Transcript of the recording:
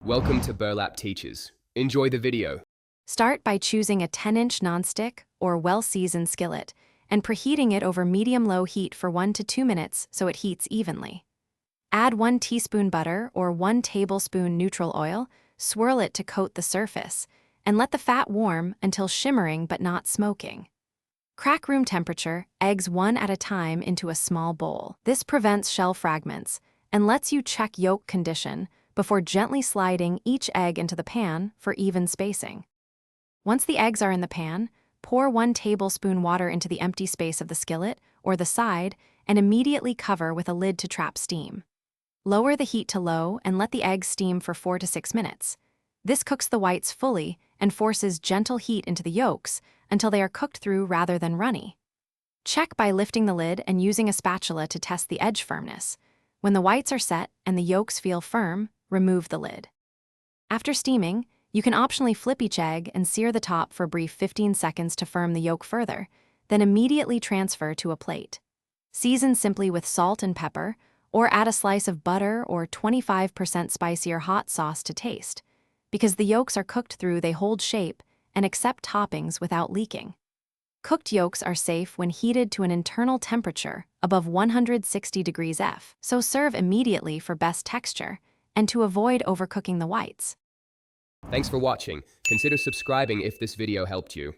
Welcome to Burlap Teachers. Enjoy the video. Start by choosing a 10-inch nonstick or well-seasoned skillet and preheating it over medium-low heat for 1 to 2 minutes so it heats evenly. Add 1 teaspoon butter or 1 tablespoon neutral oil, swirl it to coat the surface, and let the fat warm until shimmering but not smoking. Crack room temperature eggs one at a time into a small bowl. This prevents shell fragments and lets you check yolk condition before gently sliding each egg into the pan for even spacing. Once the eggs are in the pan, pour 1 tablespoon water into the empty space of the skillet or the side and immediately cover with a lid to trap steam. Lower the heat to low and let the eggs steam for 4 to 6 minutes. This cooks the whites fully and forces gentle heat into the yolks until they are cooked through rather than runny. Check by lifting the lid and using a spatula to test the edge firmness. When the whites are set and the yolks feel firm, remove the lid. After steaming, you can optionally flip each egg and sear the top for a brief 15 seconds to firm the yolk further, then immediately transfer to a plate. Season simply with salt and pepper, or add a slice of butter or 25% spicier hot sauce to taste. Because the yolks are cooked through, they hold shape and accept toppings without leaking. Cooked yolks are safe when heated to an internal temperature above 160 degrees F, so serve immediately for best texture and to avoid overcooking the whites. Thanks for watching. Consider subscribing if this video helped you.